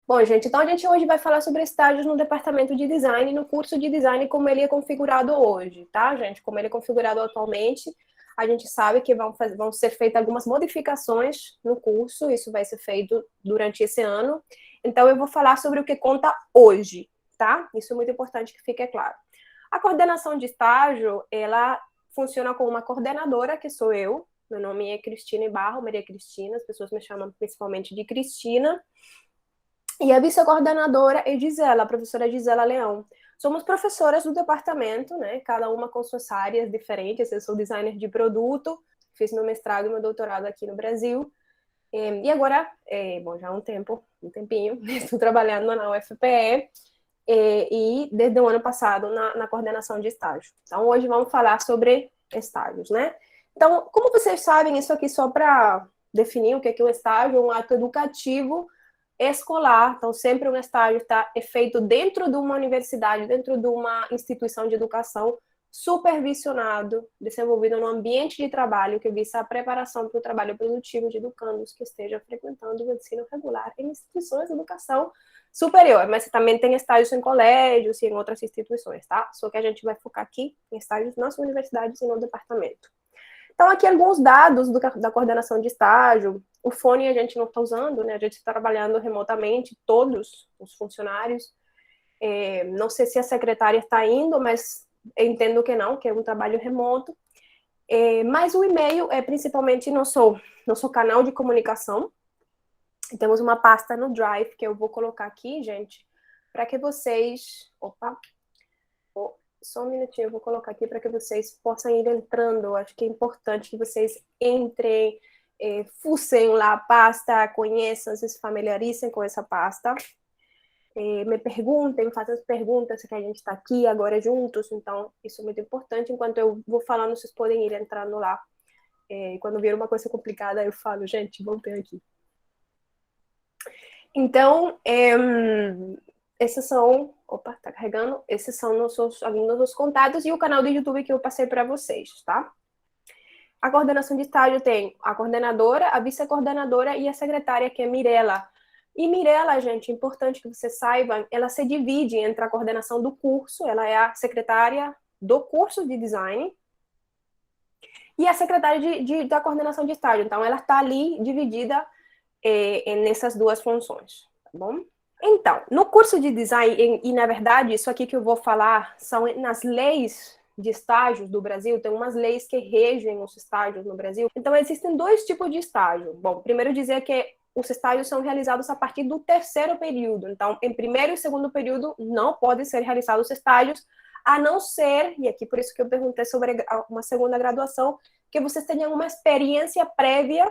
Bom, gente, então a gente hoje vai falar sobre estágios no departamento de design, no curso de design, como ele é configurado hoje, tá, gente? Como ele é configurado atualmente, a gente sabe que vão ser feitas algumas modificações no curso, isso vai ser feito durante esse ano. Então, eu vou falar sobre o que conta hoje, tá? Isso é muito importante que fique claro. A coordenação de estágio, ela funciona com uma coordenadora, que sou eu. Meu nome é Cristina Ibarro, Maria Cristina, as pessoas me chamam principalmente de Cristina. E a vice-coordenadora é Gisela, a professora Gisela Leão. Somos professoras do departamento, né? Cada uma com suas áreas diferentes. Eu sou designer de produto, fiz meu mestrado e meu doutorado aqui no Brasil. E agora, bom, já há um tempinho, estou trabalhando na UFPE e desde o ano passado na coordenação de estágio. Então, hoje vamos falar sobre estágios, né? Então, como vocês sabem, isso aqui só para definir o que é um estágio, um ato educativo escolar. Então, sempre um estágio é feito dentro de uma universidade, dentro de uma instituição de educação, supervisionado, desenvolvido no ambiente de trabalho que visa a preparação para o trabalho produtivo de educandos que estejam frequentando o ensino regular em instituições de educação superior, mas também tem estágios em colégios e em outras instituições, tá? Só que a gente vai focar aqui em estágios nas universidades e no departamento. Então, aqui alguns dados da coordenação de estágio. O fone a gente não está usando, né? A gente está trabalhando remotamente, todos os funcionários. Não sei se a secretária está indo, mas entendo que não, que é um trabalho remoto. Mas o e-mail é principalmente nosso canal de comunicação. Temos uma pasta no Drive que eu vou colocar aqui, gente, para que vocês... Opa! Só um minutinho, eu vou colocar aqui para que vocês possam ir entrando. Eu acho que é importante que vocês entrem, fuçem lá a pasta, conheçam, se familiarizem com essa pasta. Me perguntem, façam as perguntas, que a gente está aqui agora juntos, então isso é muito importante. Enquanto eu vou falando, vocês podem ir entrando lá. Quando vier uma coisa complicada, eu falo, gente, voltei aqui. Então, esses são... Opa, tá carregando. Esses são alguns dos contatos e o canal do YouTube que eu passei para vocês, tá? A coordenação de estágio tem a coordenadora, a vice-coordenadora e a secretária, que é Mirela. E Mirela, gente, importante que vocês saibam, ela se divide entre a coordenação do curso, ela é a secretária do curso de design, e a secretária da coordenação de estágio. Então, ela está ali dividida nessas duas funções, tá bom? Então, no curso de design, e na verdade, isso aqui que eu vou falar são nas leis de estágios do Brasil, tem umas leis que regem os estágios no Brasil. Então, existem dois tipos de estágio. Bom, primeiro dizer que os estágios são realizados a partir do terceiro período. Então, em primeiro e segundo período, não podem ser realizados estágios, a não ser, e aqui por isso que eu perguntei sobre uma segunda graduação, que vocês tenham uma experiência prévia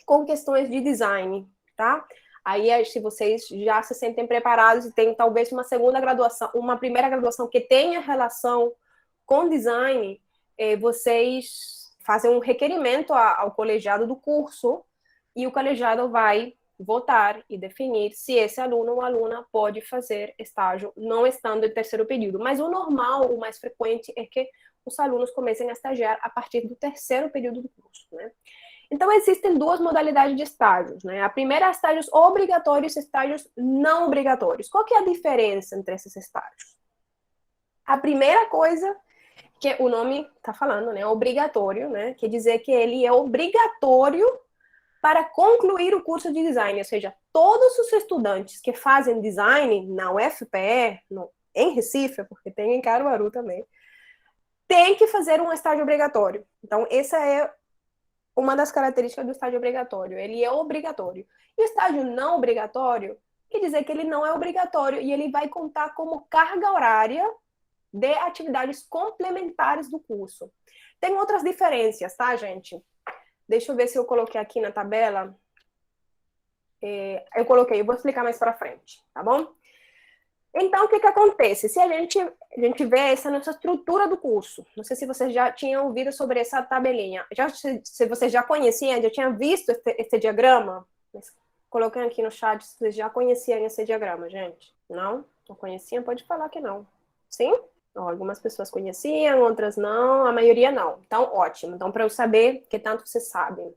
com questões de design, tá? Aí, se vocês já se sentem preparados e têm talvez uma segunda graduação, uma primeira graduação que tenha relação com design, vocês fazem um requerimento ao colegiado do curso e o colegiado vai votar e definir se esse aluno ou aluna pode fazer estágio não estando em terceiro período. Mas o normal, o mais frequente, é que os alunos comecem a estagiar a partir do terceiro período do curso, né? Então, existem duas modalidades de estágios, né? A primeira é estágios obrigatórios e estágios não obrigatórios. Qual que é a diferença entre esses estágios? A primeira coisa que o nome está falando, né? Obrigatório, né? Quer dizer que ele é obrigatório para concluir o curso de design, ou seja, todos os estudantes que fazem design na UFPE, em Recife, porque tem em Caruaru também, tem que fazer um estágio obrigatório. Então, essa é uma das características do estágio obrigatório. Ele é obrigatório. E o estágio não obrigatório quer dizer que ele não é obrigatório e ele vai contar como carga horária de atividades complementares do curso. Tem outras diferenças, tá, gente? Deixa eu ver se eu coloquei aqui na tabela. Eu coloquei, eu vou explicar mais para frente, tá bom? Então, o que acontece? Se a gente vê essa nossa estrutura do curso, não sei se vocês já tinham ouvido sobre essa tabelinha, se vocês já conheciam, já tinham visto esse diagrama, colocando aqui no chat se vocês já conheciam esse diagrama, gente. Não? Não conheciam? Pode falar que não. Sim? Algumas pessoas conheciam, outras não, a maioria não. Então, ótimo. Então, para eu saber que tanto vocês sabem.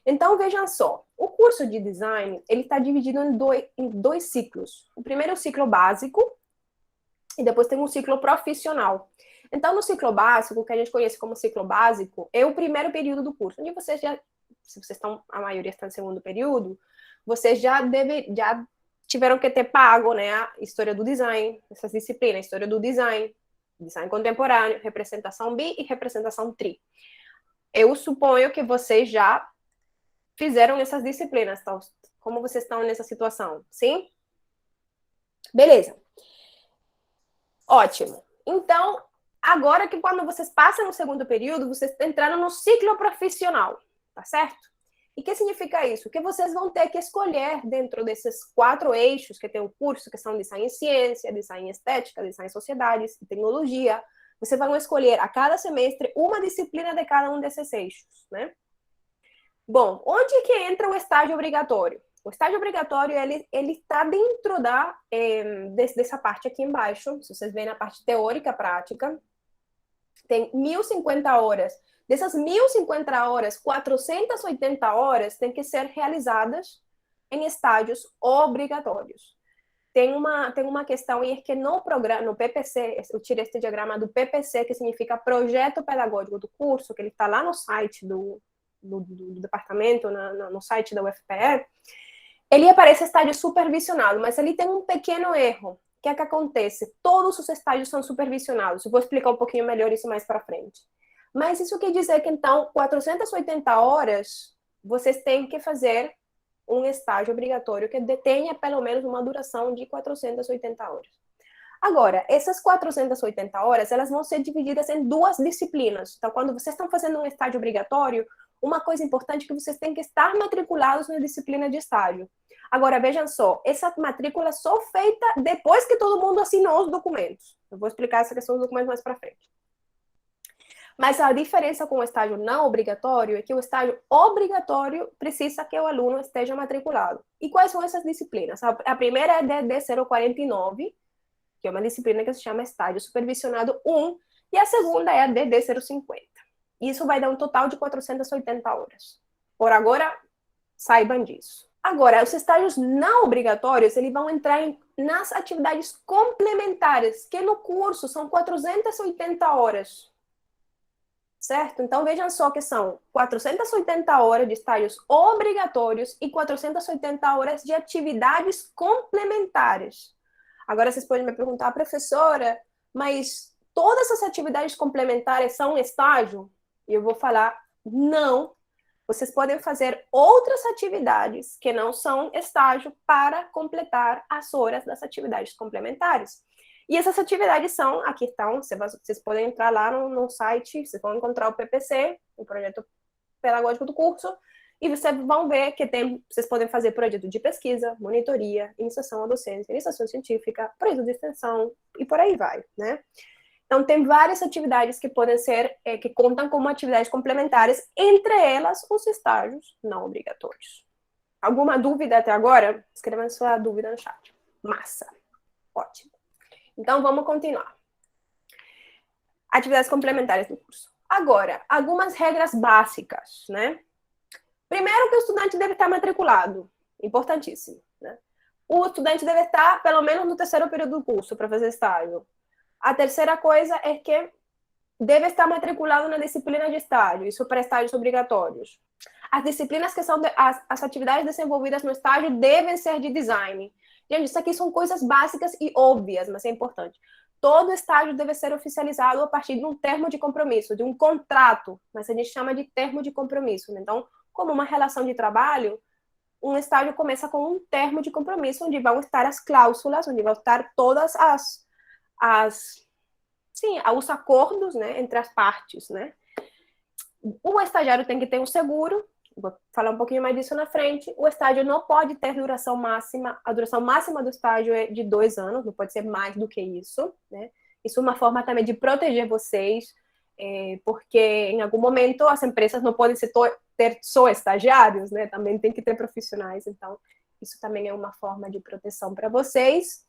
Então, vejam só, o curso de design, ele está dividido em dois ciclos. O primeiro é o ciclo básico, e depois tem um ciclo profissional. Então, no ciclo básico, que a gente conhece como ciclo básico, é o primeiro período do curso, onde vocês já, se vocês estão, a maioria está no segundo período, vocês já tiveram que ter pago, né, a história do design, essas disciplinas, história do design, design contemporâneo, representação bi e representação tri. Eu suponho que vocês já fizeram essas disciplinas, então, como vocês estão nessa situação, sim? Beleza. Ótimo. Então, agora que quando vocês passam no segundo período, vocês entraram no ciclo profissional, tá certo? E o que significa isso? Que vocês vão ter que escolher dentro desses 4 eixos que tem o curso, que são design e ciência, design e estética, design e sociedades e tecnologia. Vocês vão escolher a cada semestre uma disciplina de cada um desses eixos, né? Bom, onde que entra o estágio obrigatório? O estágio obrigatório, ele está dentro dessa parte aqui embaixo. Se vocês veem na parte teórica, prática, tem 1.050 horas. Dessas 1.050 horas, 480 horas têm que ser realizadas em estágios obrigatórios. Tem uma questão, e é que no programa, no PPC, eu tirei este diagrama do PPC, que significa Projeto Pedagógico do Curso, que ele está lá no site do departamento, no site da UFPE, ele aparece estágio supervisionado, mas ele tem um pequeno erro. O que é que acontece? Todos os estágios são supervisionados. Eu vou explicar um pouquinho melhor isso mais para frente. Mas isso quer dizer que, então, 480 horas, vocês têm que fazer um estágio obrigatório que tenha pelo menos uma duração de 480 horas. Agora, essas 480 horas, elas vão ser divididas em 2 disciplinas. Então, quando vocês estão fazendo um estágio obrigatório, uma coisa importante é que vocês têm que estar matriculados na disciplina de estágio. Agora, vejam só, essa matrícula é só feita depois que todo mundo assinou os documentos. Eu vou explicar essa questão dos documentos mais para frente. Mas a diferença com o estágio não obrigatório é que o estágio obrigatório precisa que o aluno esteja matriculado. E quais são essas disciplinas? A primeira é DD 049, que é uma disciplina que se chama Estágio Supervisionado 1, e a segunda é a DD 050. Isso vai dar um total de 480 horas. Por agora, saibam disso. Agora, os estágios não obrigatórios, eles vão entrar nas atividades complementares, que no curso são 480 horas. Certo? Então, vejam só que são 480 horas de estágios obrigatórios e 480 horas de atividades complementares. Agora, vocês podem me perguntar, professora, mas todas as atividades complementares são estágio? E eu vou falar, não. Vocês podem fazer outras atividades que não são estágio para completar as horas das atividades complementares. E essas atividades são, aqui estão, vocês podem entrar lá no site, vocês vão encontrar o PPC, o Projeto Pedagógico do Curso, e vocês vão ver que vocês podem fazer projeto de pesquisa, monitoria, iniciação à docência, iniciação científica, projeto de extensão, e por aí vai, né? Então, tem várias atividades que podem ser, que contam como atividades complementares, entre elas os estágios não obrigatórios. Alguma dúvida até agora? Escreva sua dúvida no chat. Massa. Ótimo. Então, vamos continuar. Atividades complementares do curso. Agora, algumas regras básicas, né? Primeiro, que o estudante deve estar matriculado. Importantíssimo, né? O estudante deve estar, pelo menos, no 3º período do curso para fazer estágio. A terceira coisa é que deve estar matriculado na disciplina de estágio, isso para estágios obrigatórios. As disciplinas que são, as atividades desenvolvidas no estágio devem ser de design. Gente, isso aqui são coisas básicas e óbvias, mas é importante. Todo estágio deve ser oficializado a partir de um termo de compromisso, de um contrato, mas a gente chama de termo de compromisso. Né? Então, como uma relação de trabalho, um estágio começa com um termo de compromisso, onde vão estar as cláusulas, onde vão estar todas os acordos, né, entre as partes, né? O estagiário tem que ter um seguro, vou falar um pouquinho mais disso na frente. O estágio não pode ter duração máxima, a duração máxima do estágio é de 2 anos, não pode ser mais do que isso, né? Isso é uma forma também de proteger vocês, porque em algum momento as empresas não podem ter só estagiários, né? Também tem que ter profissionais, então isso também é uma forma de proteção para vocês.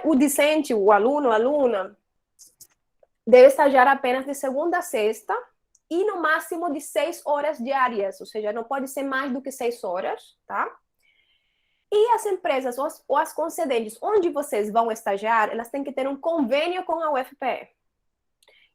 O discente, o aluno, a aluna, deve estagiar apenas de segunda a sexta, e no máximo de 6 horas diárias, ou seja, não pode ser mais do que 6 horas, tá? E as empresas ou as concedentes onde vocês vão estagiar, elas têm que ter um convênio com a UFPE.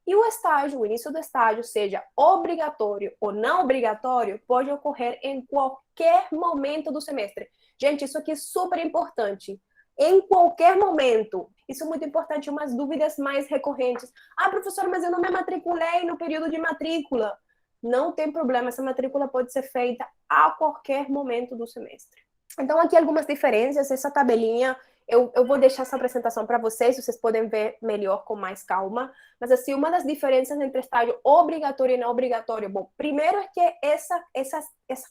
E o estágio, o início do estágio, seja obrigatório ou não obrigatório, pode ocorrer em qualquer momento do semestre. Gente, isso aqui é super importante. Em qualquer momento. Isso é muito importante, umas dúvidas mais recorrentes. Ah, professor, mas eu não me matriculei no período de matrícula. Não tem problema, essa matrícula pode ser feita a qualquer momento do semestre. Então, aqui algumas diferenças, essa tabelinha, eu vou deixar essa apresentação para vocês podem ver melhor, com mais calma. Mas, assim, uma das diferenças entre estágio obrigatório e não obrigatório, bom, primeiro é que essa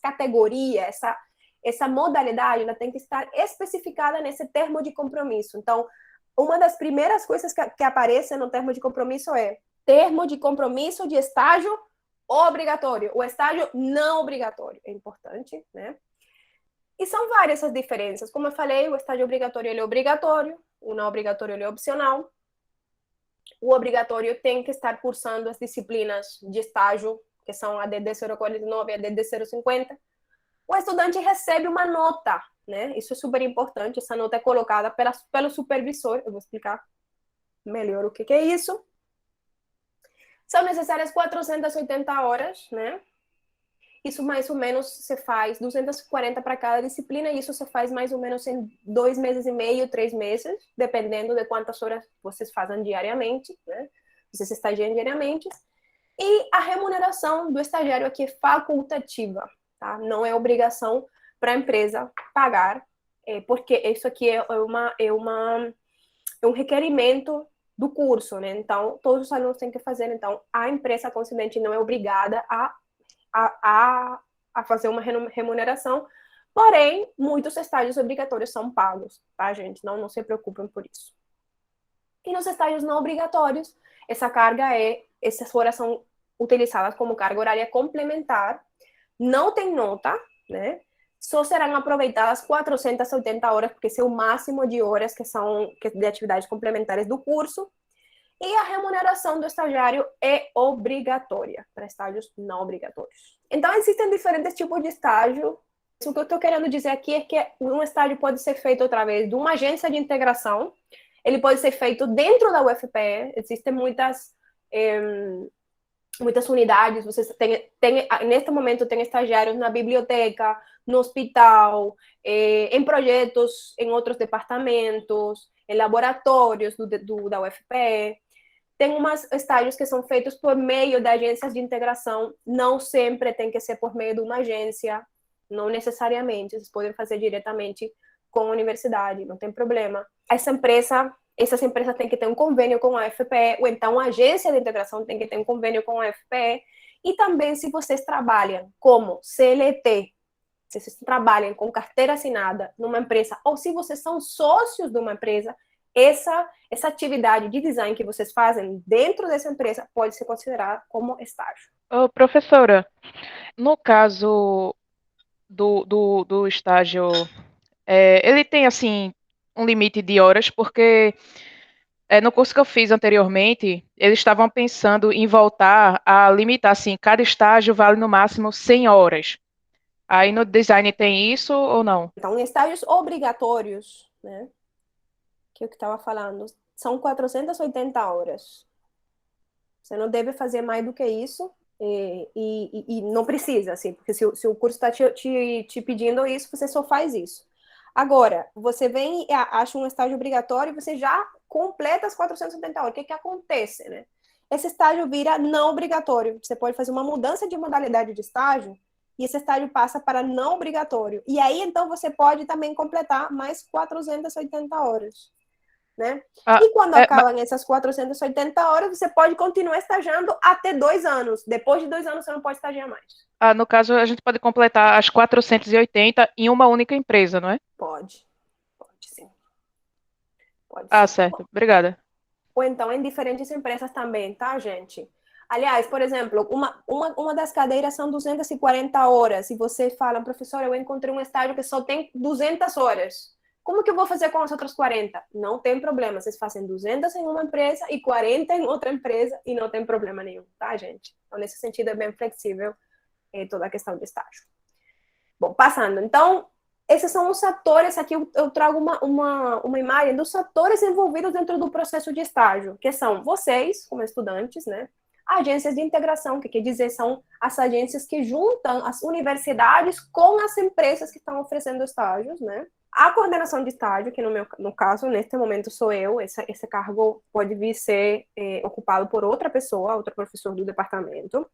categoria, essa modalidade, ela tem que estar especificada nesse termo de compromisso. Então, uma das primeiras coisas que aparece no termo de compromisso é termo de compromisso de estágio obrigatório, o estágio não obrigatório. É importante, né? E são várias as diferenças. Como eu falei, o estágio obrigatório ele é obrigatório, o não obrigatório ele é opcional. O obrigatório tem que estar cursando as disciplinas de estágio, que são a DD 049 e a DD 050. O estudante recebe uma nota, né? Isso é super importante. Essa nota é colocada pelo supervisor. Eu vou explicar melhor o que é isso. São necessárias 480 horas, né? Isso mais ou menos você faz 240 para cada disciplina, e isso você faz mais ou menos em 2 meses e meio, 3 meses, dependendo de quantas horas vocês fazem diariamente, né? Vocês estagiam diariamente. E a remuneração do estagiário aqui é facultativa, tá? Não é obrigação para a empresa pagar, porque isso aqui é um requerimento do curso, né? Então, todos os alunos têm que fazer. Então, a empresa concedente não é obrigada a fazer uma remuneração, porém, muitos estágios obrigatórios são pagos, tá, gente? Não se preocupem por isso. E nos estágios não obrigatórios, essas horas são utilizadas como carga horária complementar, não tem nota, né? Só serão aproveitadas 480 horas, porque esse é o máximo de horas de atividades complementares do curso. E a remuneração do estagiário é obrigatória para estágios não obrigatórios. Então, existem diferentes tipos de estágio. O que eu estou querendo dizer aqui é que um estágio pode ser feito através de uma agência de integração, ele pode ser feito dentro da UFPE, existem muitas unidades, neste momento tem estagiários na biblioteca, no hospital, em projetos em outros departamentos, em laboratórios da UFPE. Tem umas estágios que são feitos por meio de agências de integração, não sempre tem que ser por meio de uma agência, não necessariamente, vocês podem fazer diretamente com a universidade, não tem problema. Essas empresas têm que ter um convênio com a UFPE, ou então a agência de integração tem que ter um convênio com a UFPE, e também se vocês trabalham como CLT, se vocês trabalham com carteira assinada numa empresa, ou se vocês são sócios de uma empresa, essa atividade de design que vocês fazem dentro dessa empresa pode ser considerada como estágio. Professora, no caso do estágio, ele tem, assim, um limite de horas, porque no curso que eu fiz anteriormente, eles estavam pensando em voltar a limitar, assim, cada estágio vale no máximo 100 horas. Aí no design tem isso ou não? Então, estágios obrigatórios, né, que é o que eu estava falando, são 480 horas. Você não deve fazer mais do que isso, e não precisa, assim, porque se o curso está te pedindo isso, você só faz isso. Agora, você vem e acha um estágio obrigatório e você já completa as 480 horas. O que acontece, né? Esse estágio vira não obrigatório. Você pode fazer uma mudança de modalidade de estágio e esse estágio passa para não obrigatório. E aí, então, você pode também completar mais 480 horas. Né? Ah, E quando acabam essas 480 horas, você pode continuar estagiando até 2 anos. Depois de 2 anos, você não pode estagiar mais. no caso, a gente pode completar as 480 em uma única empresa, não é? Pode sim. Pode sim. Certo. Obrigada. Ou então em diferentes empresas também, tá, gente? Aliás, por exemplo, uma das cadeiras são 240 horas, e você fala, professor, eu encontrei um estágio que só tem 200 horas. Como que eu vou fazer com as outras 40? Não tem problema, vocês fazem 200 em uma empresa e 40 em outra empresa e não tem problema nenhum, tá, gente? Então, nesse sentido, é bem flexível toda a questão de estágio. Bom, passando. Então, esses são os atores, aqui eu trago uma imagem dos atores envolvidos dentro do processo de estágio, que são vocês, como estudantes, né? Agências de integração, que quer dizer são as agências que juntam as universidades com as empresas que estão oferecendo estágios, né? A coordenação de estágio, que no caso, neste momento sou eu, esse cargo pode vir ser ocupado por outra pessoa, outro professor do departamento.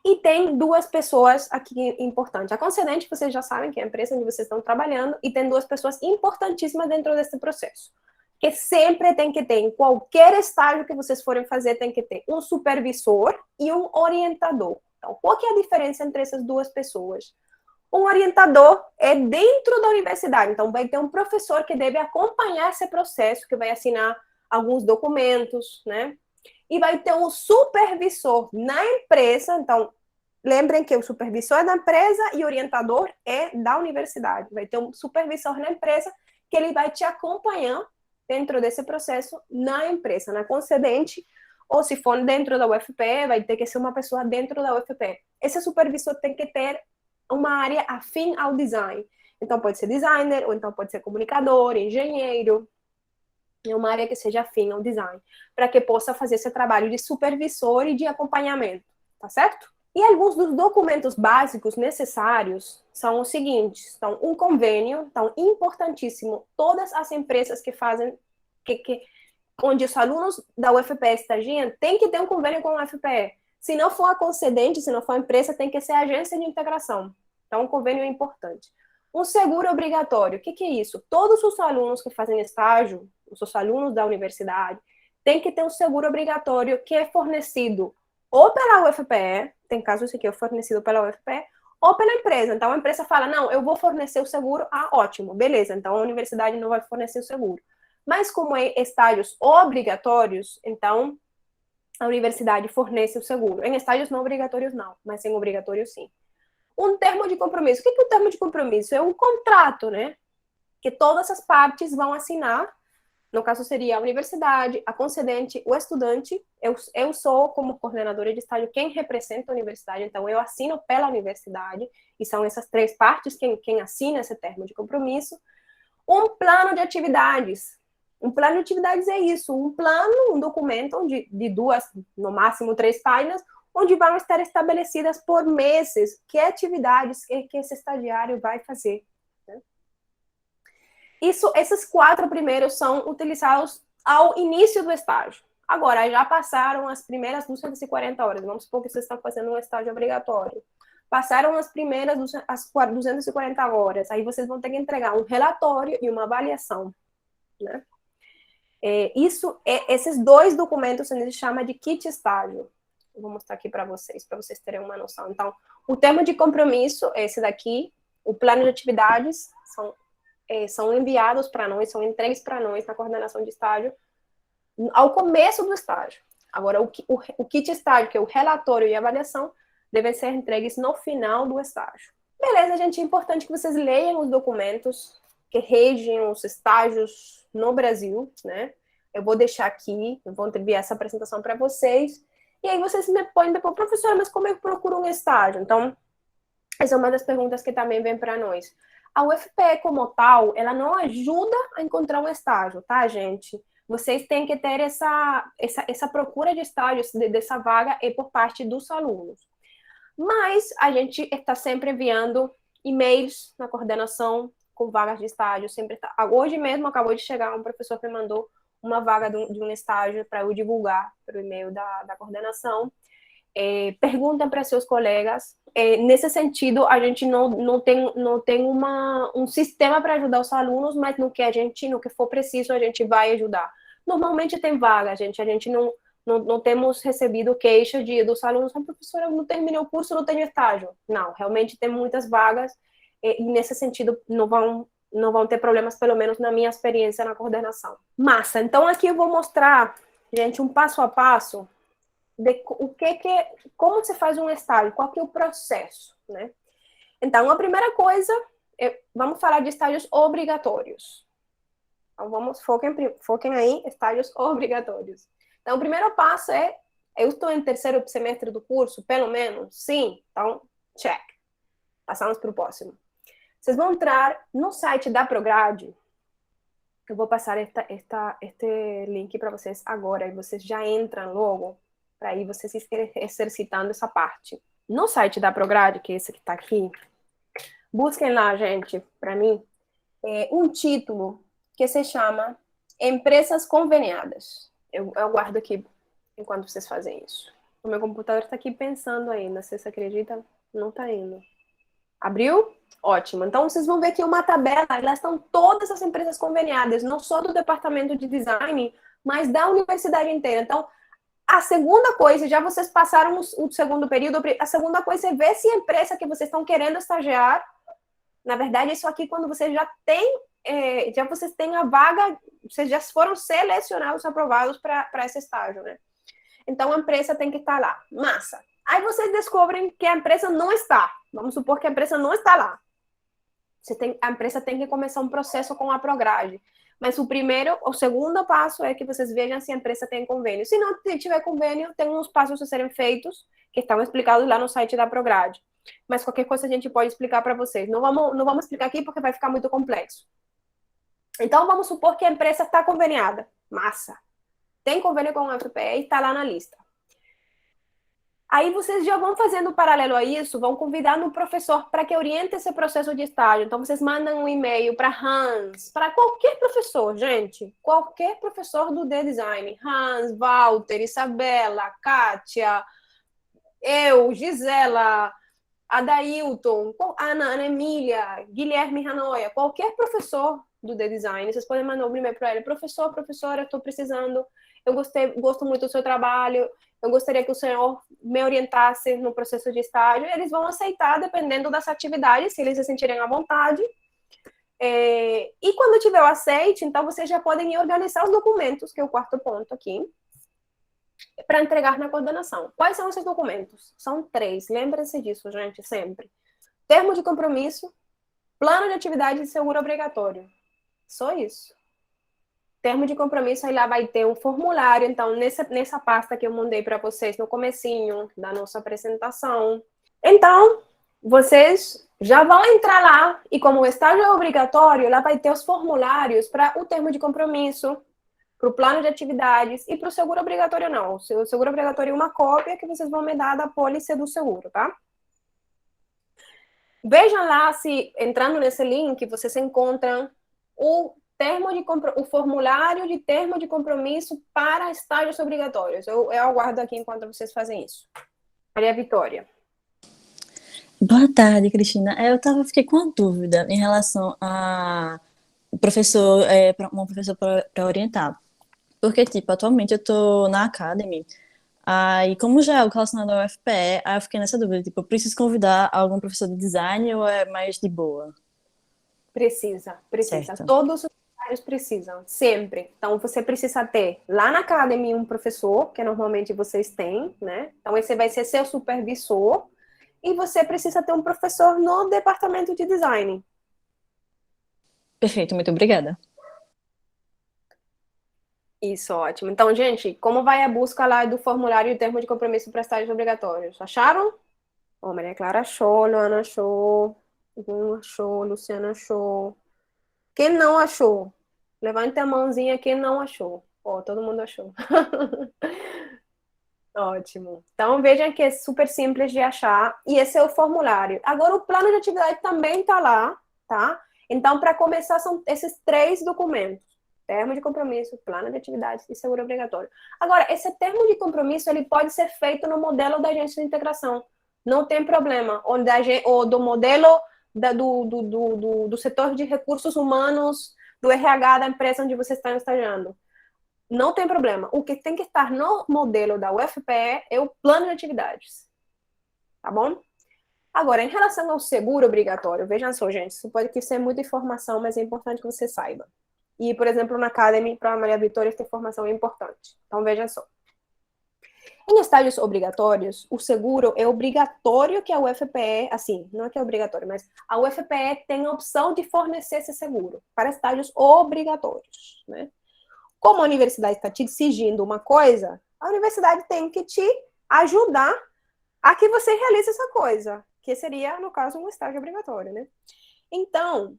E tem duas pessoas aqui importantes. A concedente, vocês já sabem que é a empresa onde vocês estão trabalhando, e tem duas pessoas importantíssimas dentro desse processo. Que sempre tem que ter, em qualquer estágio que vocês forem fazer, tem que ter um supervisor e um orientador. Então, qual que é a diferença entre essas duas pessoas? Um orientador é dentro da universidade, então vai ter um professor que deve acompanhar esse processo, que vai assinar alguns documentos, né? E vai ter um supervisor na empresa, então lembrem que o supervisor é da empresa e o orientador é da universidade. Vai ter um supervisor na empresa que ele vai te acompanhar dentro desse processo na empresa, na concedente, ou se for dentro da UFPE, vai ter que ser uma pessoa dentro da UFPE. Esse supervisor tem que ter uma área afim ao design. Então pode ser designer, ou então pode ser comunicador, engenheiro, é uma área que seja afim ao design, para que possa fazer esse trabalho de supervisor e de acompanhamento, tá certo? E alguns dos documentos básicos necessários são os seguintes. Então, um convênio, então, importantíssimo, todas as empresas que fazem, onde os alunos da UFPE estagiam, tem que ter um convênio com a UFPE. Se não for a concedente, se não for a empresa, tem que ser a agência de integração. Então, um convênio é importante. Um seguro obrigatório, o que é isso? Todos os alunos que fazem estágio, os alunos da universidade, têm que ter um seguro obrigatório que é fornecido ou pela UFPE, tem casos que é fornecido pela UFPE, ou pela empresa. Então, a empresa fala, não, eu vou fornecer o seguro, ótimo, beleza, então a universidade não vai fornecer o seguro. Mas como é estágios obrigatórios, então a universidade fornece o seguro. Em estágios não obrigatórios, não, mas em obrigatórios, sim. Um termo de compromisso. O que é o termo de compromisso? É um contrato, né? Que todas as partes vão assinar. No caso, seria a universidade, a concedente, o estudante. Eu sou, como coordenadora de estágio, quem representa a universidade. Então, eu assino pela universidade. E são essas três partes quem assina esse termo de compromisso. Um plano de atividades. Um plano de atividades é isso. Um plano, um documento de duas, no máximo 3 páginas, onde vão estar estabelecidas por meses que atividades que esse estagiário vai fazer. Né? Esses 4 primeiros são utilizados ao início do estágio. Agora, já passaram as primeiras 240 horas. Vamos supor que vocês estão fazendo um estágio obrigatório. Passaram as primeiras 240 horas. Aí vocês vão ter que entregar um relatório e uma avaliação. Né? Esses 2 documentos a gente chama de kit estágio. Eu vou mostrar aqui para vocês terem uma noção. Então, o termo de compromisso é esse daqui, o plano de atividades são enviados para nós, são entregues para nós na coordenação de estágio ao começo do estágio. Agora, o kit estágio, que é o relatório e a avaliação, devem ser entregues no final do estágio. Beleza, gente, é importante que vocês leiam os documentos que regem os estágios no Brasil, né? Eu vou deixar aqui, eu vou enviar essa apresentação para vocês. E aí vocês me podem depois, professora, mas como eu procuro um estágio? Então, essa é uma das perguntas que também vem para nós. A UFPE, como tal, ela não ajuda a encontrar um estágio, tá, gente? Vocês têm que ter essa procura de estágios, dessa vaga, por parte dos alunos. Mas a gente está sempre enviando e-mails na coordenação com vagas de estágio. Hoje mesmo acabou de chegar um professor que mandou uma vaga de um estágio para eu divulgar pelo e-mail da coordenação. Perguntem para seus colegas. Nesse sentido, a gente não tem um sistema para ajudar os alunos, mas no que for preciso, a gente vai ajudar. Normalmente tem vaga, a gente não temos recebido queixa dos alunos, professora, eu não terminei o curso, não tenho estágio. Não, realmente tem muitas vagas, e nesse sentido não vão ter problemas, pelo menos na minha experiência na coordenação. Massa, então aqui eu vou mostrar, gente, um passo a passo de como se faz um estágio, qual que é o processo, né? Então, a primeira coisa vamos falar de estágios obrigatórios. Então, foquem aí, estágios obrigatórios. Então, o primeiro passo é, eu estou em terceiro semestre do curso, pelo menos? Sim. Então, check. Passamos para o próximo. Vocês vão entrar no site da Prograde. Eu vou passar este link para vocês agora, e vocês já entram logo, para aí vocês exercitando essa parte. No site da Prograde, que é esse que está aqui, busquem lá, gente, para mim, um título que se chama Empresas Conveniadas. Eu guardo aqui enquanto vocês fazem isso. O meu computador está aqui pensando ainda, vocês acreditam? Não está indo. Abriu? Ótimo. Então, vocês vão ver que uma tabela, elas estão todas as empresas conveniadas, não só do departamento de design, mas da universidade inteira. Então, a segunda coisa, já vocês passaram o segundo período, a segunda coisa é ver se a empresa que vocês estão querendo estagiar, na verdade, isso aqui quando vocês já vocês têm a vaga, vocês já foram selecionados, aprovados para esse estágio, né? Então, a empresa tem que estar lá. Massa. Aí vocês descobrem que a empresa não está. Vamos supor que a empresa não está lá. A empresa tem que começar um processo com a Prograde. Mas o segundo passo é que vocês vejam se a empresa tem convênio. Se não tiver convênio, tem uns passos a serem feitos que estão explicados lá no site da Prograde. Mas qualquer coisa a gente pode explicar para vocês. Não vamos explicar aqui porque vai ficar muito complexo. Então, vamos supor que a empresa está conveniada. Massa. Tem convênio com a UFPE e está lá na lista. Aí vocês já vão fazendo paralelo a isso, vão convidar um professor para que oriente esse processo de estágio. Então, vocês mandam um e-mail para Hans, para qualquer professor, gente. Qualquer professor do D-Design. Hans, Walter, Isabela, Kátia, eu, Gisela, Adailton, Ana Emília, Guilherme Hanoia, qualquer professor do D-Design, vocês podem mandar um e-mail para ele. Professora, estou precisando, gosto muito do seu trabalho, eu gostaria que o senhor me orientasse no processo de estágio. Eles vão aceitar, dependendo das atividades, se eles se sentirem à vontade. E quando tiver o aceite, então vocês já podem organizar os documentos, que é o quarto ponto aqui, para entregar na coordenação. Quais são esses documentos? São 3, lembrem-se disso, gente, sempre. Termo de compromisso, plano de atividade e seguro obrigatório. Só isso. Termo de compromisso, aí lá vai ter um formulário. Então, nessa pasta que eu mandei para vocês no comecinho da nossa apresentação. Então, vocês já vão entrar lá e como o estágio é obrigatório, lá vai ter os formulários para o termo de compromisso, para o plano de atividades e para o seguro obrigatório não. O seguro obrigatório é uma cópia que vocês vão me dar da pólice do seguro, tá? Vejam lá se, entrando nesse link, vocês encontram o formulário de termo de compromisso para estágios obrigatórios. Eu aguardo aqui enquanto vocês fazem isso. Maria Vitória. Boa tarde, Cristina. Fiquei com uma dúvida em relação a professor, uma professora para orientar. Porque, tipo, atualmente eu tô na Academy, aí como já é algo relacionado ao FPE, aí eu fiquei nessa dúvida, tipo, eu preciso convidar algum professor de design ou é mais de boa? Precisa. Certo. Todos os estágios precisam, sempre. Então, você precisa ter lá na Academy um professor, que normalmente vocês têm, né? Então, esse vai ser seu supervisor, e você precisa ter um professor no departamento de design. Perfeito, muito obrigada. Isso, ótimo. Então, gente, como vai a busca lá do formulário de termo de compromisso para estágios obrigatórios? Acharam? Maria Clara achou, Luana achou, achou, Luciana achou. Quem não achou? Levante a mãozinha quem não achou. Todo mundo achou. Ótimo. Então, vejam que é super simples de achar. E esse é o formulário. Agora, o plano de atividade também está lá, tá? Então, para começar, são esses 3 documentos. Termo de compromisso, plano de atividades e seguro obrigatório. Agora, esse termo de compromisso, ele pode ser feito no modelo da agência de integração. Não tem problema. Ou do modelo do setor de recursos humanos, do RH da empresa onde você está estagiando. Não tem problema. O que tem que estar no modelo da UFPE é o plano de atividades. Tá bom? Agora, em relação ao seguro obrigatório, vejam só, gente, isso pode ser muita informação, mas é importante que você saiba. E, por exemplo, na Academy, para a Maria Vitória, essa informação é importante. Então, vejam só. Em estágios obrigatórios, o seguro é obrigatório que a UFPE, assim, não é que é obrigatório, mas a UFPE tem a opção de fornecer esse seguro para estágios obrigatórios, né? Como a universidade está te exigindo uma coisa, a universidade tem que te ajudar a que você realize essa coisa, que seria, no caso, um estágio obrigatório, né? Então,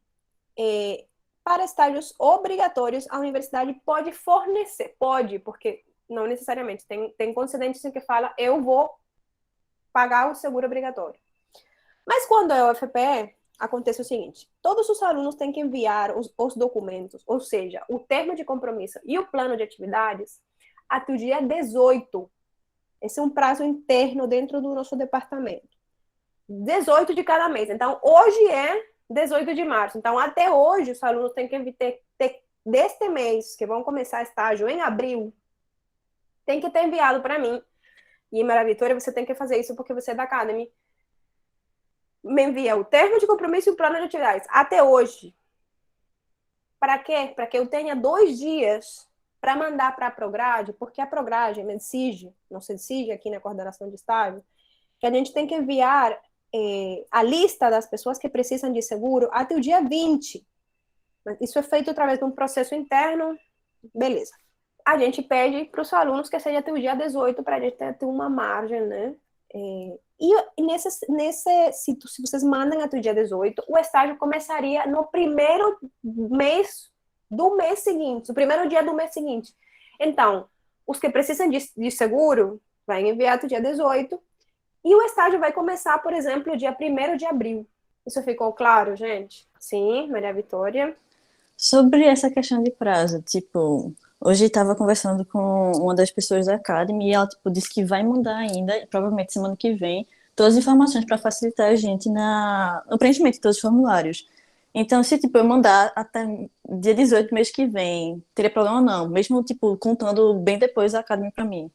para estágios obrigatórios, a universidade pode fornecer, pode, porque não necessariamente, tem concedentes que fala, eu vou pagar o seguro obrigatório. Mas quando é o UFPE, acontece o seguinte, todos os alunos têm que enviar os documentos, ou seja, o termo de compromisso e o plano de atividades, até o dia 18. Esse é um prazo interno dentro do nosso departamento. 18 de cada mês. Então, hoje é 18 de março. Então, até hoje, os alunos têm que ter deste mês, que vão começar estágio em abril, tem que ter enviado para mim. E, Maria Vitória, você tem que fazer isso porque você é da Academy. Me envia o termo de compromisso e o plano de atividades. Até hoje. Para quê? Para que eu tenha 2 dias para mandar para a Prograde, porque a Prograde me exige, não se exige aqui na coordenação de estágio, que a gente tem que enviar a lista das pessoas que precisam de seguro até o dia 20. Isso é feito através de um processo interno, beleza. A gente pede para os alunos que seja até o dia 18 para a gente ter uma margem, né? Se vocês mandam até o dia 18, o estágio começaria no primeiro mês do mês seguinte, o primeiro dia do mês seguinte. Então, os que precisam de seguro, vai enviar até o dia 18, e o estágio vai começar, por exemplo, dia 1º de abril. Isso ficou claro, gente? Sim, Maria Vitória? Sobre essa questão de prazo, tipo, hoje estava conversando com uma das pessoas da Academy e ela, tipo, disse que vai mandar ainda, provavelmente semana que vem, todas as informações para facilitar a gente no preenchimento de todos os formulários. Então, se, tipo, eu mandar até dia 18 mês que vem, teria problema não, mesmo, tipo, contando bem depois a Academy para mim.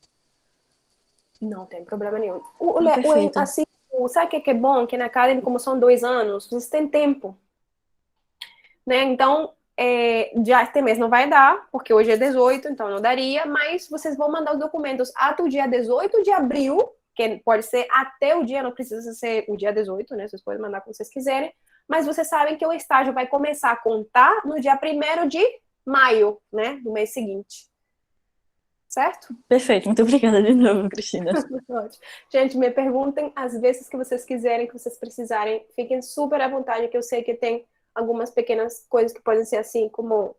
Não tem problema nenhum. Perfeito. Assim, sabe o que é bom? Que na Academy, como são 2 anos, vocês têm tempo. Né? Então, já este mês não vai dar, porque hoje é 18, então não daria, mas vocês vão mandar os documentos até o dia 18 de abril, que pode ser até o dia, não precisa ser o dia 18, né? Vocês podem mandar como vocês quiserem, mas vocês sabem que o estágio vai começar a contar no dia 1º de maio, né? Do mês seguinte. Certo? Perfeito, muito obrigada de novo, Cristina. Gente, me perguntem às vezes que vocês quiserem, que vocês precisarem, fiquem super à vontade, que eu sei que tem algumas pequenas coisas que podem ser assim, como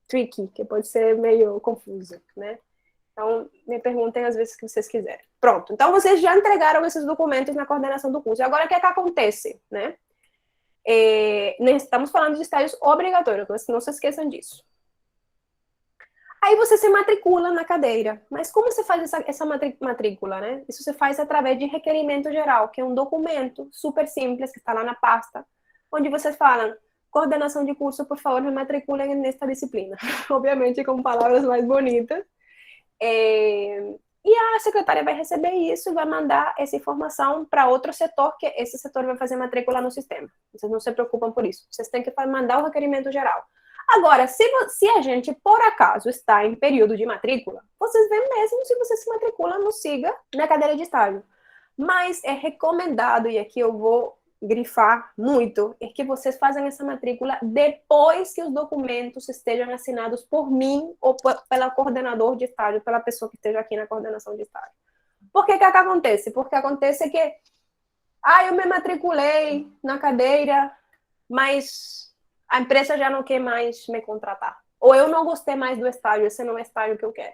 tricky, que pode ser meio confuso, né? Então, me perguntem às vezes que vocês quiserem. Pronto, então vocês já entregaram esses documentos na coordenação do curso. Agora, o que é que acontece, né? Estamos falando de estágios obrigatórios, não se esqueçam disso. Aí você se matricula na cadeira. Mas como você faz essa matrícula, né? Isso se faz através de requerimento geral, que é um documento super simples, que está lá na pasta, onde vocês falam, coordenação de curso, por favor, me matriculem nesta disciplina. Obviamente com palavras mais bonitas. E a secretária vai receber isso e vai mandar essa informação para outro setor, que esse setor vai fazer matrícula no sistema. Vocês não se preocupam por isso. Vocês têm que mandar o requerimento geral. Agora, se a gente, por acaso, está em período de matrícula, vocês veem mesmo se você se matricula no SIGA na cadeira de estágio. Mas é recomendado, e aqui eu vou grifar muito, é que vocês fazem essa matrícula depois que os documentos estejam assinados por mim ou pela coordenador de estágio, pela pessoa que esteja aqui na coordenação de estágio. Por que acontece? Porque acontece que eu me matriculei na cadeira, mas a empresa já não quer mais me contratar. Ou eu não gostei mais do estágio, esse não é o estágio que eu quero.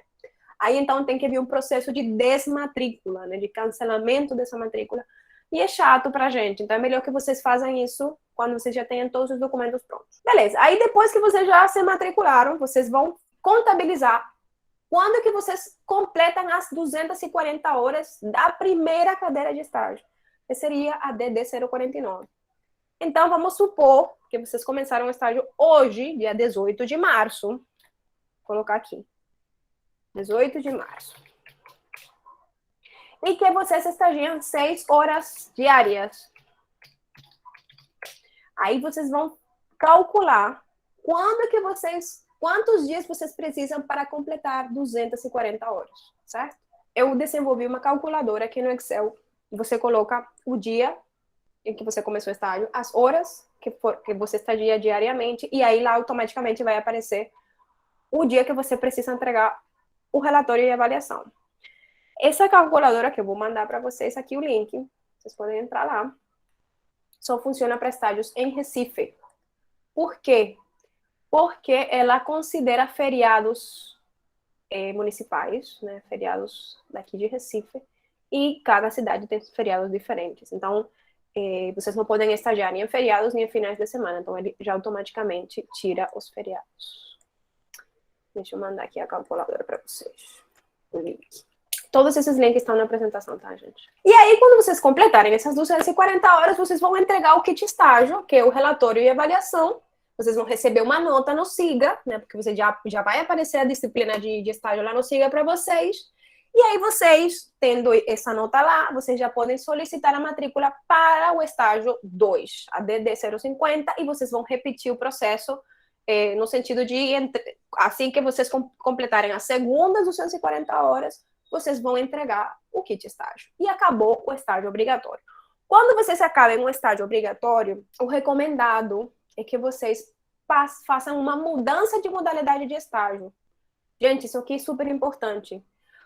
Aí, então, tem que vir um processo de desmatrícula, né, de cancelamento dessa matrícula. E é chato pra gente. Então, é melhor que vocês façam isso quando vocês já tenham todos os documentos prontos. Beleza. Aí, depois que vocês já se matricularam, vocês vão contabilizar quando que vocês completam as 240 horas da primeira cadeira de estágio, que seria a DD 049. Então, vamos supor que vocês começaram o estágio hoje, dia 18 de março. Vou colocar aqui. 18 de março. E que vocês estagiam 6 horas diárias. Aí vocês vão calcular quantos dias vocês precisam para completar 240 horas, certo? eu desenvolvi uma calculadora aqui no Excel. Você coloca o dia em que você começou o estágio, as horas que você estagia diariamente, e aí lá automaticamente vai aparecer o dia que você precisa entregar o relatório e avaliação. Essa calculadora que eu vou mandar para vocês aqui, o link, vocês podem entrar lá, só funciona para estágios em Recife. Por quê? Porque ela considera feriados municipais, né, feriados daqui de Recife, e cada cidade tem feriados diferentes. Então, vocês não podem estagiar nem em feriados nem em finais de semana, então ele já automaticamente tira os feriados. Deixa eu mandar aqui a calculadora para vocês, o link. Todos esses links estão na apresentação, tá, gente? E aí, quando vocês completarem essas 240 horas, vocês vão entregar o kit estágio, que é o relatório e avaliação. Vocês vão receber uma nota no SIGA, né? Porque você já vai aparecer a disciplina de estágio lá no SIGA para vocês. E aí, vocês, tendo essa nota lá, vocês já podem solicitar a matrícula para o estágio 2, a DD 050, e vocês vão repetir o processo no sentido de, assim que vocês completarem as segundas 240 horas, vocês vão entregar o kit estágio. E acabou o estágio obrigatório. Quando vocês acabem um estágio obrigatório, o recomendado é que vocês façam uma mudança de modalidade de estágio. Gente, isso aqui é super importante.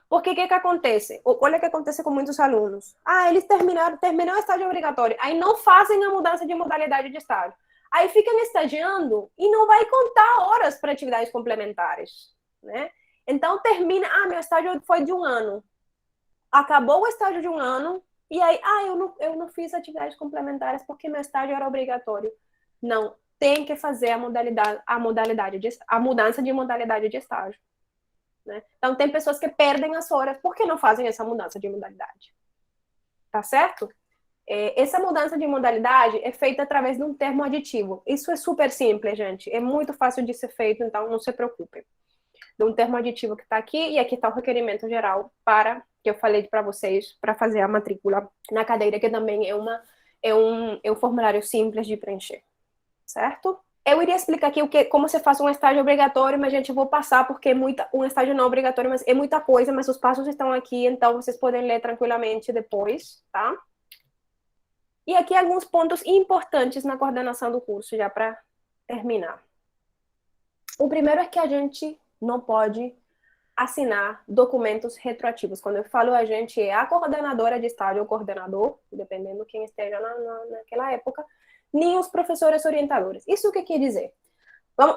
Porque o que acontece? Olha o que acontece com muitos alunos. Eles terminaram o estágio obrigatório, aí não fazem a mudança de modalidade de estágio. Aí ficam estagiando e não vai contar horas para atividades complementares, né? Então termina, meu estágio foi de 1 ano. Acabou o estágio de 1 ano, e aí, eu não fiz atividades complementares porque meu estágio era obrigatório. Não, tem que fazer a mudança de modalidade de estágio. Né? Então tem pessoas que perdem as horas porque não fazem essa mudança de modalidade. Tá certo? Essa mudança de modalidade é feita através de um termo aditivo. Isso é super simples, gente. É muito fácil de ser feito, então não se preocupem. De um termo aditivo que está aqui, e aqui está o requerimento geral que eu falei para vocês, para fazer a matrícula na cadeira, que também é um formulário simples de preencher. Certo? Eu iria explicar aqui como você faz um estágio obrigatório, mas, gente, eu vou passar porque um estágio não obrigatório, mas é muita coisa, mas os passos estão aqui, então vocês podem ler tranquilamente depois, tá? E aqui alguns pontos importantes na coordenação do curso, já para terminar. O primeiro é que a gente não pode assinar documentos retroativos. Quando eu falo a gente, é a coordenadora de estágio ou coordenador, dependendo quem esteja naquela época, nem os professores orientadores. Isso o que quer dizer?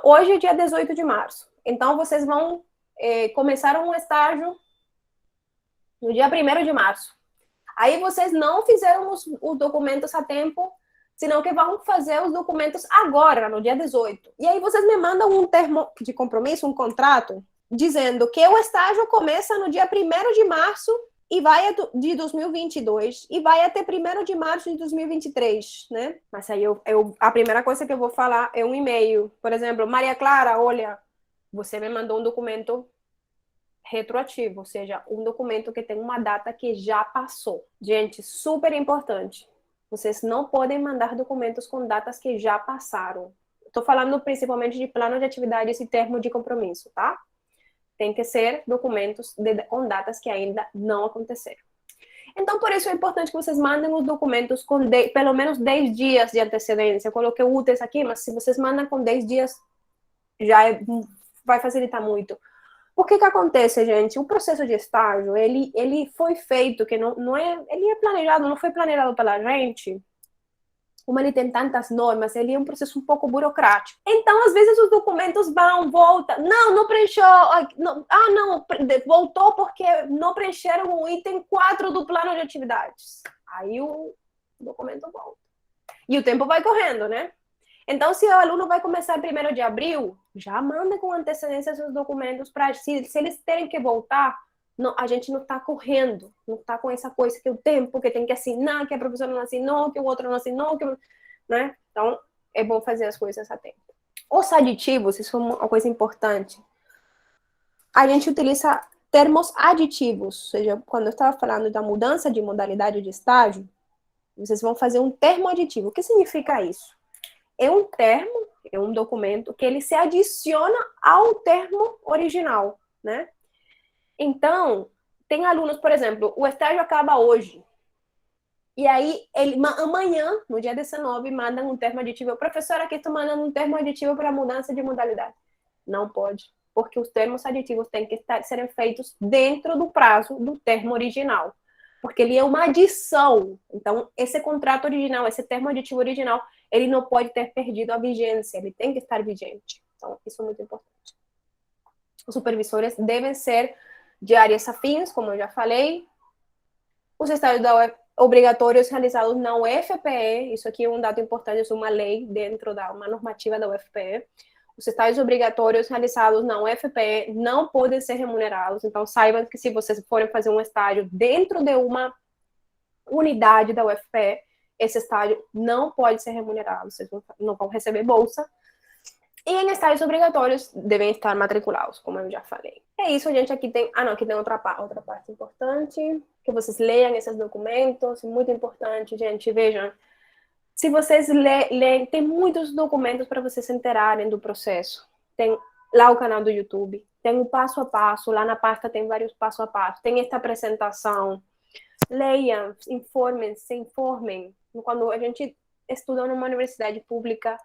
Hoje é dia 18 de março, então vocês vão começar um estágio no dia 1º de março. Aí vocês não fizeram os documentos a tempo, senão que vão fazer os documentos agora, no dia 18. E aí vocês me mandam um termo de compromisso, um contrato, dizendo que o estágio começa no dia 1º de março e vai de 2022 e vai até 1º de março de 2023, né? Mas aí a primeira coisa que eu vou falar é um e-mail. Por exemplo, Maria Clara, olha, você me mandou um documento retroativo, ou seja, um documento que tem uma data que já passou. Gente, super importante. Vocês não podem mandar documentos com datas que já passaram. Estou falando principalmente de plano de atividades e termo de compromisso, tá? Tem que ser documentos com datas que ainda não aconteceram. Então, por isso é importante que vocês mandem os documentos com pelo menos 10 dias de antecedência. Eu coloquei úteis aqui, mas se vocês mandam com 10 dias, vai facilitar muito. O que acontece, gente? O processo de estágio, ele foi feito, que ele é planejado, não foi planejado pela gente. Como ele tem tantas normas, ele é um processo um pouco burocrático. Então, às vezes, os documentos voltam. Não preencheu. Não, voltou porque não preencheram o item 4 do plano de atividades. Aí o documento volta. E o tempo vai correndo, né? Então, se o aluno vai começar em 1º de abril, já manda com antecedência seus documentos para se eles terem que voltar, a gente não está correndo, não está com essa coisa que o tempo que tem que assinar, que a professora não assinou, que o outro não assinou, né? Então, é bom fazer as coisas a tempo. Os aditivos, isso é uma coisa importante. A gente utiliza termos aditivos, ou seja, quando eu estava falando da mudança de modalidade de estágio, vocês vão fazer um termo aditivo. O que significa isso? É um termo, é um documento que ele se adiciona ao termo original, né? Então, tem alunos, por exemplo, o estágio acaba hoje. E aí, amanhã, no dia 19, mandam um termo aditivo. Professora, aqui estou mandando um termo aditivo para mudança de modalidade. Não pode, porque os termos aditivos têm que serem feitos dentro do prazo do termo original. Porque ele é uma adição. Então, esse contrato original, esse termo aditivo original, ele não pode ter perdido a vigência, ele tem que estar vigente. Então, isso é muito importante. Os supervisores devem ser de áreas afins, como eu já falei. Os estágios obrigatórios realizados na UFPE, isso aqui é um dado importante, isso é uma lei dentro da uma normativa da UFPE. Os estágios obrigatórios realizados na UFPE não podem ser remunerados, então saibam que se vocês forem fazer um estágio dentro de uma unidade da UFPE, esse estágio não pode ser remunerado, vocês não vão receber bolsa. E em estágios obrigatórios devem estar matriculados, como eu já falei. É isso, gente. Aqui tem outra parte importante, que vocês leiam esses documentos, muito importante, gente. Vejam, se vocês lerem, tem muitos documentos para vocês se enterarem do processo. Tem lá o canal do YouTube, tem o passo a passo, lá na pasta tem vários passo a passo, tem esta apresentação. Leiam, se informem. Quando a gente estuda numa universidade pública,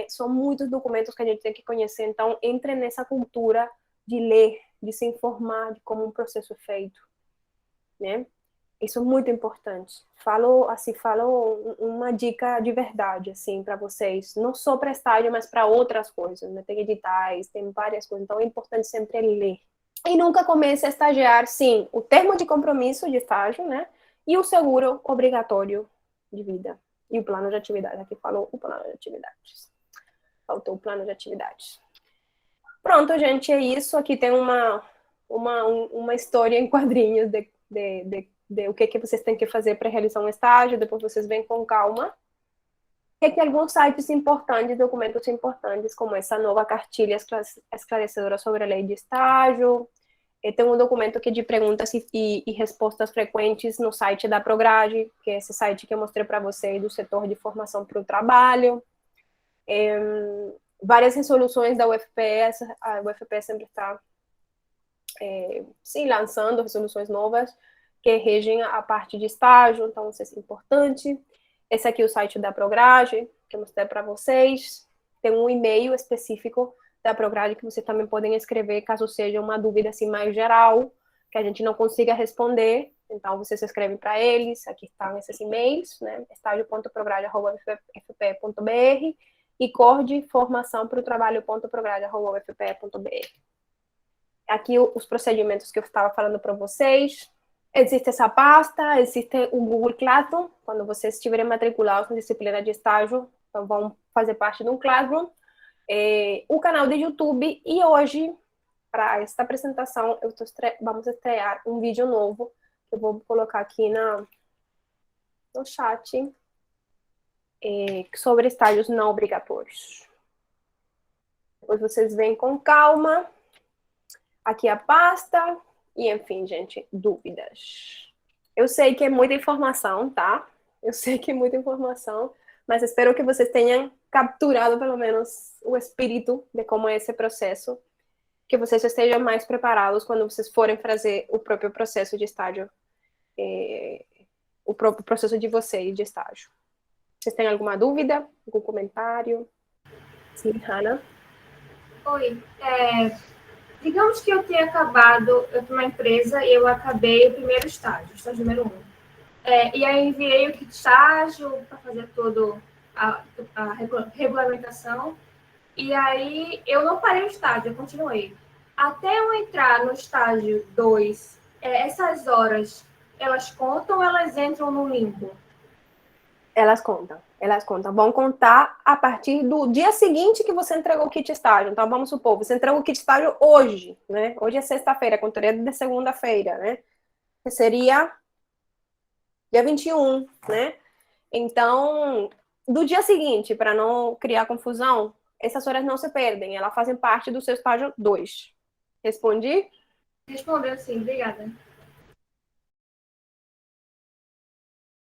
são muitos documentos que a gente tem que conhecer, então entre nessa cultura de ler, de se informar de como um processo é feito, né? Isso é muito importante. Falo uma dica de verdade, assim, para vocês, não só para estágio, mas para outras coisas, né? Tem editais, tem várias coisas, então é importante sempre ler. E nunca comece a estagiar, sim, o termo de compromisso de estágio, né? E o seguro obrigatório de vida. E o plano de atividades. Aqui falou o plano de atividades. Faltou o plano de atividades. Pronto, gente, é isso. Aqui tem uma história em quadrinhos de o que vocês têm que fazer para realizar um estágio. Depois vocês vêm com calma. E aqui alguns sites importantes, documentos importantes, como essa nova cartilha esclarecedora sobre a lei de estágio. Tem um documento aqui de perguntas e respostas frequentes no site da Prograde, que é esse site que eu mostrei para vocês do setor de formação para o trabalho. Várias resoluções da UFPE, a UFPE sempre está lançando resoluções novas que regem a parte de estágio, então isso é importante. Esse aqui é o site da Prograde, que eu mostrei para vocês. Tem um e-mail específico da Prograde que vocês também podem escrever caso seja uma dúvida assim mais geral, que a gente não consiga responder. Então, vocês escrevem para eles, aqui estão esses e-mails, né? estágio.prograde@ufpe.br e cordformação-para-o-trabalho.prograde@ufpe.br. Aqui os procedimentos que eu estava falando para vocês. Existe essa pasta, existe o Google Classroom, quando vocês estiverem matriculados na disciplina de estágio, então vão fazer parte de um Classroom. O canal do YouTube, e hoje, para esta apresentação, vamos estrear um vídeo novo, que eu vou colocar aqui no chat, sobre estágios não obrigatórios. Depois vocês vêm com calma, aqui a pasta, e enfim, gente, dúvidas. Eu sei que é muita informação, tá? Eu sei que é muita informação, mas espero que vocês tenham capturado pelo menos o espírito de como é esse processo, que vocês estejam mais preparados quando vocês forem fazer o próprio processo de estágio, o próprio processo de vocês de estágio. Vocês têm alguma dúvida? Algum comentário? Sim, Hannah? Oi, digamos que eu tenha acabado, eu tenho uma empresa e eu acabei o primeiro estágio, estágio número 1. E aí enviei o kit de estágio para fazer toda a regulamentação. E aí eu não parei o estágio, eu continuei. Até eu entrar no estágio 2, essas horas, elas contam ou elas entram no limbo? Elas contam. Vão contar a partir do dia seguinte que você entregou o kit estágio. Então, vamos supor, você entregou o kit estágio hoje, né? Hoje é sexta-feira, contaria de segunda-feira, né? Que seria dia 21, né? Então, do dia seguinte, para não criar confusão, essas horas não se perdem, elas fazem parte do seu estágio 2. Respondi? Respondeu sim, obrigada.